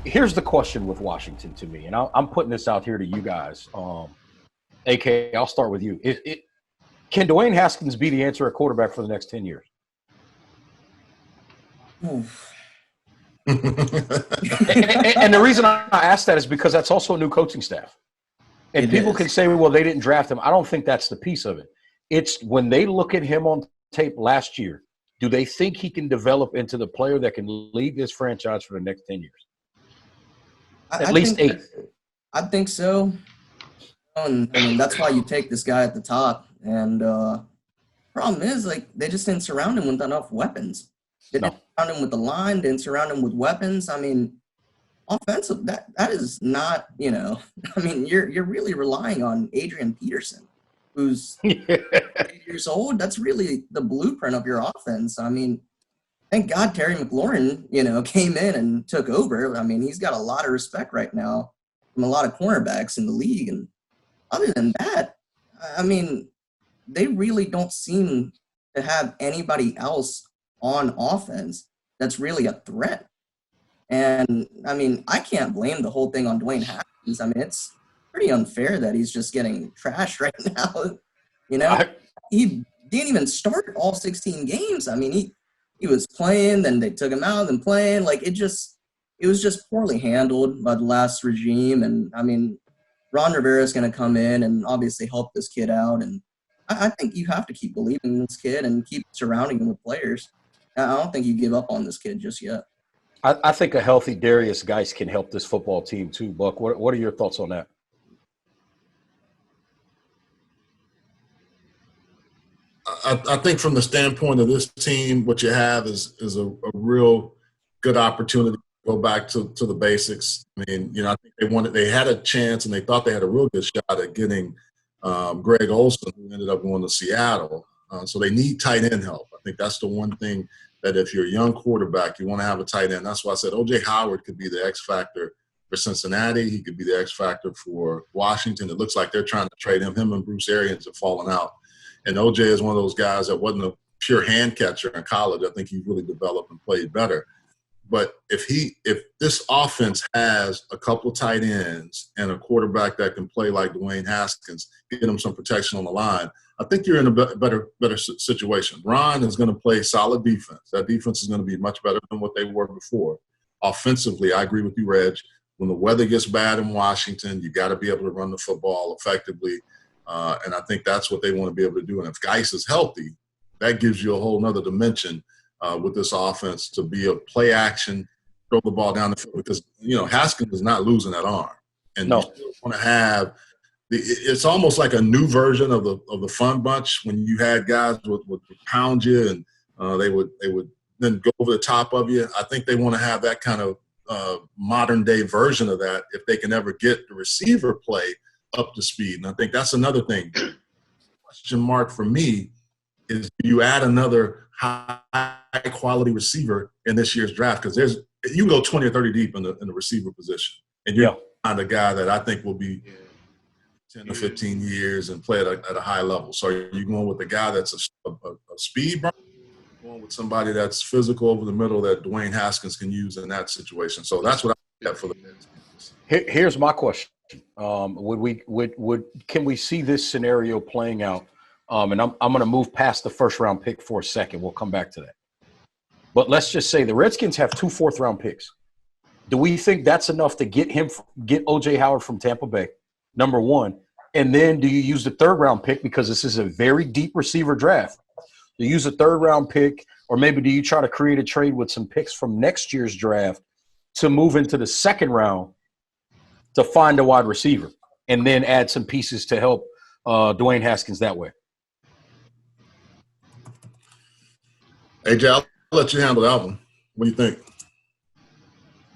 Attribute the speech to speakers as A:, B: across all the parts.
A: Here's the question with Washington to me, and I'm putting this out here to you guys. AK, I'll start with you. Can Dwayne Haskins be the answer at quarterback for the next 10 years?
B: Oof.
A: and the reason I ask that is because that's also a new coaching staff. And people can say, well, they didn't draft him. I don't think that's the piece of it. It's when they look at him on tape last year, do they think he can develop into the player that can lead this franchise for the next 10 years? At least 8.
B: I think so. And, I mean, that's why you take this guy at the top. And problem is, like, they just didn't surround him with enough weapons. They didn't surround him with the line, didn't surround him with weapons. I mean, offensive, that is not, I mean, you're really relying on Adrian Peterson, who's 8 years old. That's really the blueprint of your offense. I mean, thank God Terry McLaurin, came in and took over. I mean, he's got a lot of respect right now from a lot of cornerbacks in the league. And other than that, I mean, they really don't seem to have anybody else on offense that's really a threat. And, I mean, I can't blame the whole thing on Dwayne Haskins. I mean, it's pretty unfair that he's just getting trashed right now. He didn't even start all 16 games. I mean, he was playing, then they took him out and playing. Like, it was just poorly handled by the last regime. And, I mean, Ron Rivera is going to come in and obviously help this kid out. And I think you have to keep believing in this kid and keep surrounding him with players. I don't think you give up on this kid just yet.
A: I think a healthy Darius Geis can help this football team too, Buck. What are your thoughts on that?
C: I think from the standpoint of this team, what you have is a real good opportunity to go back to the basics. I mean, I think they had a chance and they thought they had a real good shot at getting Greg Olsen, who ended up going to Seattle. So they need tight end help. I think that's the one thing that if you're a young quarterback, you want to have a tight end. That's why I said O.J. Howard could be the X factor for Cincinnati. He could be the X factor for Washington. It looks like they're trying to trade him. Him and Bruce Arians have fallen out. And O.J. is one of those guys that wasn't a pure hand catcher in college. I think he really developed and played better. But if this offense has a couple of tight ends and a quarterback that can play like Dwayne Haskins, get him some protection on the line, I think you're in a better situation. Ron is going to play solid defense. That defense is going to be much better than what they were before. Offensively, I agree with you, Reg. When the weather gets bad in Washington, you got to be able to run the football effectively. And I think that's what they want to be able to do. And if Geis is healthy, that gives you a whole nother dimension with this offense to be a play action, throw the ball down the field. Because, Haskins is not losing that arm. And you still want to have it's almost like a new version of the Fun Bunch when you had guys would pound you and they would then go over the top of you. I think they want to have that kind of modern day version of that if they can ever get the receiver play up to speed. And I think that's another thing. Question mark for me is, do you add another high quality receiver in this year's draft? Because you can go 20 or 30 deep in the receiver position, and you're find a guy that I think will be 10 to 15 years and play at a high level. So are you going with a guy that's a speed burner? Going with somebody that's physical over the middle that Dwayne Haskins can use in that situation. So that's what I get for the Redskins.
A: Here's my question: can we see this scenario playing out? And I'm going to move past the first round pick for a second. We'll come back to that. But let's just say the Redskins have 2 fourth-round picks. Do we think that's enough to get O.J. Howard from Tampa Bay? Number one. And then do you use the 3rd-round pick, because this is a very deep receiver draft? Do you use a 3rd-round pick, or maybe do you try to create a trade with some picks from next year's draft to move into the 2nd round to find a wide receiver and then add some pieces to help Dwayne Haskins that way?
C: AJ, I'll let you handle that one. What do you think?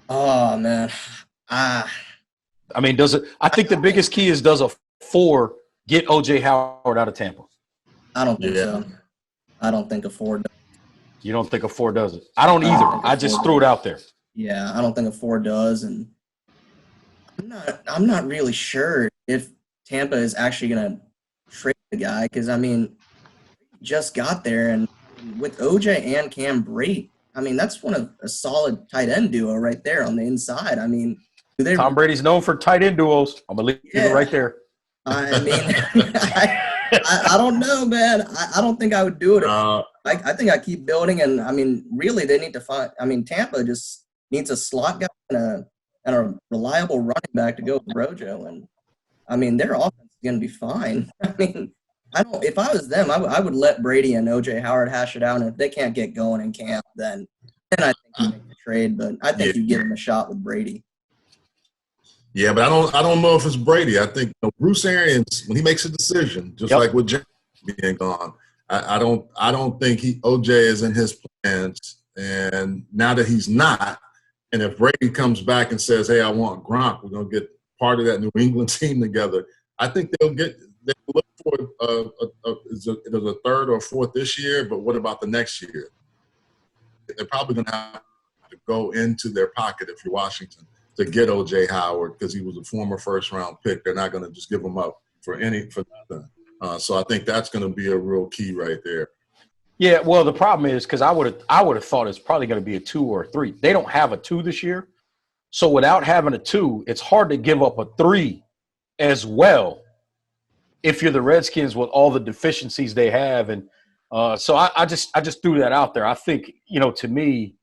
B: Oh, man.
A: I mean, I think the biggest key is, does a 4 get O.J. Howard out of Tampa?
B: I don't think so. I don't think a 4 does.
A: You don't think a 4 does it? I don't either. I just threw it out there.
B: Yeah, I don't think a 4 does. And I'm not really sure if Tampa is actually going to trade the guy, because, I mean, just got there, and with OJ and Cam Brate, I mean, that's one of a solid tight end duo right there on the inside. I mean, do they?
A: Tom Brady's known for tight end duos. I'm going to leave it right there.
B: I mean, I don't know, man. I don't think I would do it. I think I keep building, and I mean, really, they need to find. I mean, Tampa just needs a slot guy and a reliable running back to go with Rojo, and I mean, their offense is going to be fine. I mean, I don't. If I was them, I would let Brady and OJ Howard hash it out, and if they can't get going in camp, then I think you make the trade. But I think you give them a shot with Brady.
C: Yeah, but I don't know if it's Brady. I think Bruce Arians, when he makes a decision, just like with James being gone, I don't think OJ is in his plans. And now that he's not, and if Brady comes back and says, "Hey, I want Gronk, we're gonna get part of that New England team together," I think they'll look for is it a third or fourth this year. But what about the next year? They're probably gonna have to go into their pocket if you're Washington to get OJ Howard because he was a former first-round pick. They're not going to just give him up for nothing. So I think that's going to be a real key right there.
A: Yeah, well, the problem is because I would have thought it's probably going to be a 2 or a 3. They don't have a 2 this year, so without having a 2, it's hard to give up a 3 as well. If you're the Redskins with all the deficiencies they have, and so I just threw that out there. I think to me.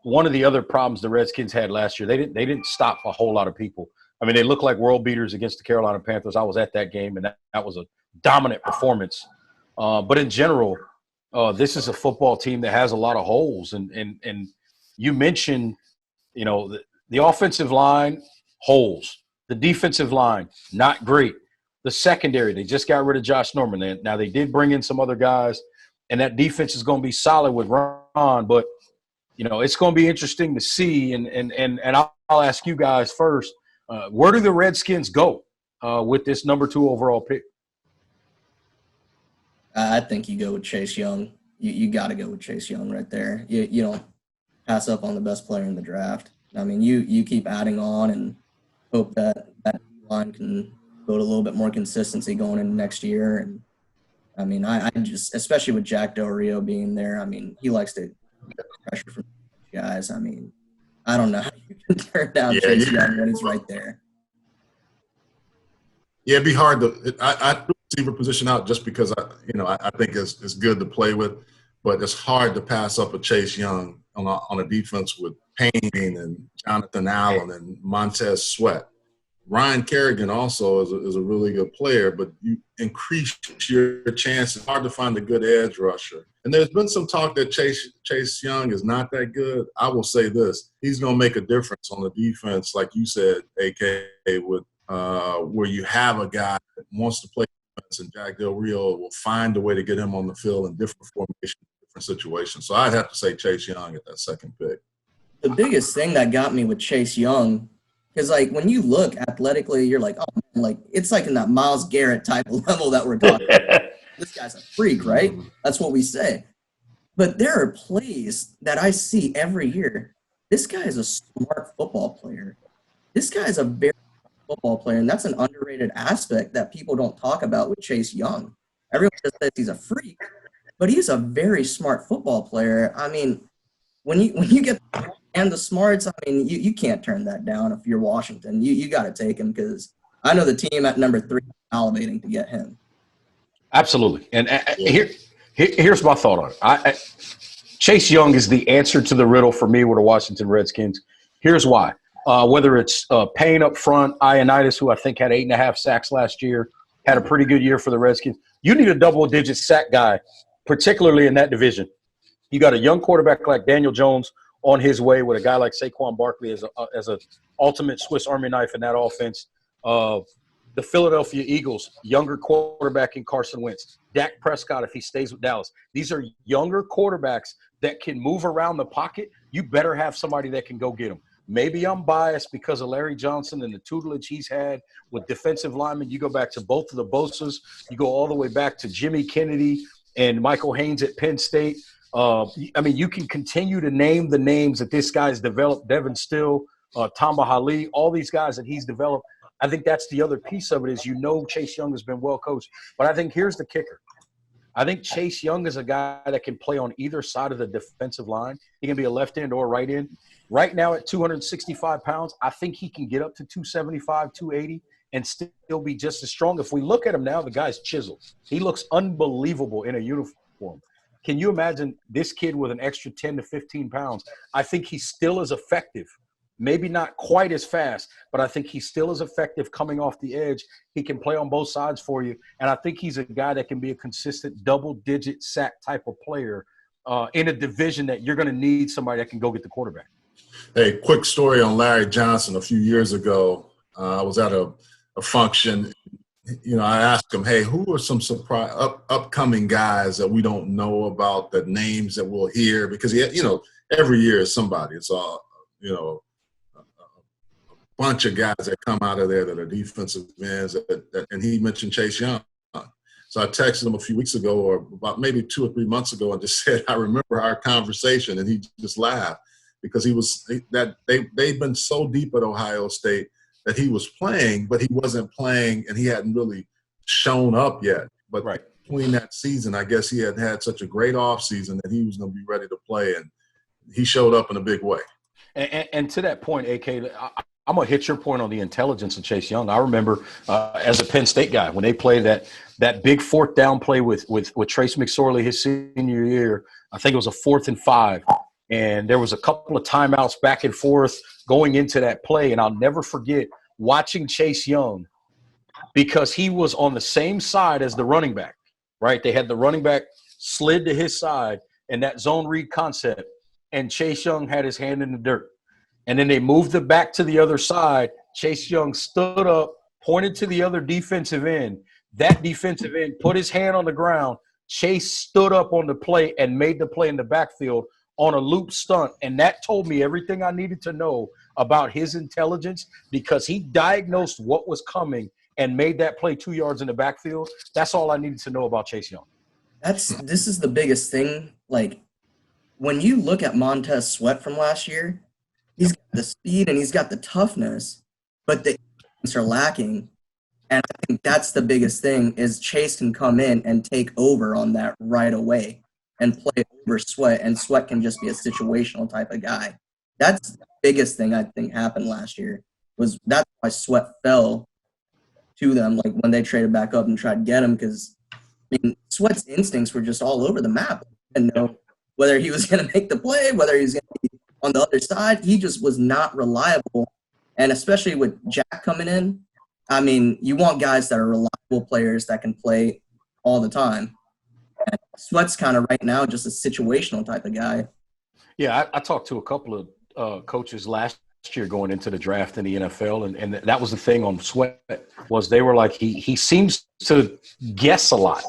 A: One of the other problems the Redskins had last year, they didn't stop a whole lot of people. I mean, they looked like world beaters against the Carolina Panthers. I was at that game, and that was a dominant performance. But in general, this is a football team that has a lot of holes. And you mentioned, the offensive line, holes. The defensive line, not great. The secondary, they just got rid of Josh Norman. Now, they did bring in some other guys, and that defense is going to be solid with Ron, but it's going to be interesting to see, and I'll ask you guys first. Where do the Redskins go with this number 2 overall pick?
B: I think you go with Chase Young. You got to go with Chase Young right there. You don't pass up on the best player in the draft. I mean, you keep adding on and hope that line can go to a little bit more consistency going into next year. And I mean, I just, especially with Jack Del Rio being there, I mean, he likes to get pressure from guys. I mean, I don't know how you can turn down Chase Young when he's right there.
C: Yeah, it'd be hard to. I threw the receiver position out just because I think it's good to play with, but it's hard to pass up a Chase Young on a defense with Payne and Jonathan Allen and Montez Sweat. Ryan Kerrigan also is a really good player, but you increase your chances. It's hard to find a good edge rusher. And there's been some talk that Chase Young is not that good. I will say this. He's going to make a difference on the defense, like you said, AK, with where you have a guy that wants to play defense, and Jack Del Rio will find a way to get him on the field in different formations, different situations. So I'd have to say Chase Young at that second pick.
B: The biggest thing that got me with Chase Young – because, like, when you look athletically, you're like, oh, man, like, it's like in that Myles Garrett type of level that we're talking about. This guy's a freak, right? That's what we say. But there are plays that I see every year. This guy is a smart football player. This guy is a very smart football player, and that's an underrated aspect that people don't talk about with Chase Young. Everyone just says he's a freak, but he's a very smart football player. I mean, when you get and the smarts, I mean, you can't turn that down if you're Washington. You got to take him because I know the team at number 3 is salivating to get him.
A: Absolutely. And here's my thought on it. Chase Young is the answer to the riddle for me with the Washington Redskins. Here's why. Whether it's Payne up front, Ioannidis, who I think had 8.5 sacks last year, had a pretty good year for the Redskins. You need a double-digit sack guy, particularly in that division. You got a young quarterback like Daniel Jones on his way with a guy like Saquon Barkley as an ultimate Swiss Army knife in that offense. The Philadelphia Eagles, younger quarterback in Carson Wentz. Dak Prescott, if he stays with Dallas. These are younger quarterbacks that can move around the pocket. You better have somebody that can go get them. Maybe I'm biased because of Larry Johnson and the tutelage he's had with defensive linemen. You go back to both of the Bosas. You go all the way back to Jimmy Kennedy and Michael Haynes at Penn State. I mean, you can continue to name the names that this guy's developed. Devin Still, Tamba Hali, all these guys that he's developed. I think that's the other piece of it is Chase Young has been well coached. But I think here's the kicker. I think Chase Young is a guy that can play on either side of the defensive line. He can be a left end or right end. Right now at 265 pounds, I think he can get up to 275, 280 and still be just as strong. If we look at him now, the guy's chiseled. He looks unbelievable in a uniform. Can you imagine this kid with an extra 10 to 15 pounds? I think he still is effective. Maybe not quite as fast, but I think he still is effective coming off the edge. He can play on both sides for you. And I think he's a guy that can be a consistent double-digit sack type of player in a division that you're going to need somebody that can go get the quarterback.
C: Hey, quick story on Larry Johnson. A few years ago, I was at a function. You know, I asked him, hey, who are some surprise upcoming guys that we don't know about, that names that we'll hear? Because, every year is somebody. It's all, bunch of guys that come out of there that are defensive ends, and he mentioned Chase Young. So I texted him a few weeks ago, or about maybe 2 or 3 months ago, and just said, I remember our conversation, and he just laughed because they've been so deep at Ohio State that he was playing, but he wasn't playing, and he hadn't really shown up yet. But
A: right.
C: Between that season, I guess he had such a great offseason that he was going to be ready to play, and he showed up in a big way.
A: And to that point, AK, I'm going to hit your point on the intelligence of Chase Young. I remember as a Penn State guy, when they played that big fourth down play with Trace McSorley his senior year, I think it was a 4th and 5. And there was a couple of timeouts back and forth going into that play. And I'll never forget watching Chase Young, because he was on the same side as the running back, right? They had the running back slid to his side and that zone read concept. And Chase Young had his hand in the dirt. And then they moved it back to the other side. Chase Young stood up, pointed to the other defensive end. That defensive end put his hand on the ground. Chase stood up on the play and made the play in the backfield on a loop stunt. And that told me everything I needed to know about his intelligence, because he diagnosed what was coming and made that play 2 yards in the backfield. That's all I needed to know about Chase Young.
B: This is the biggest thing. Like, when you look at Montez Sweat from last year, he's got the speed and he's got the toughness, but the instincts are lacking. And I think that's the biggest thing, is Chase can come in and take over on that right away and play over Sweat, and Sweat can just be a situational type of guy. That's the biggest thing I think happened last year. That's why Sweat fell to them, like when they traded back up and tried to get him, because Sweat's instincts were just all over the map. And whether he was going to make the play, whether he was going to be on the other side, he just was not reliable. And especially with Jack coming in, you want guys that are reliable players that can play all the time. And Sweat's kind of right now just a situational type of guy.
A: Yeah, I talked to a couple of coaches last year going into the draft in the NFL, and that was the thing on Sweat, was they were like, he seems to guess a lot.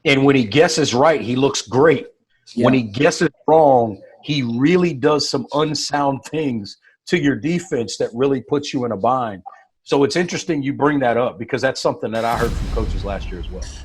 A: And when he guesses right, he looks great. Yeah. When he guesses wrong, he really does some unsound things to your defense that really puts you in a bind. So it's interesting you bring that up, because that's something that I heard from coaches last year as well.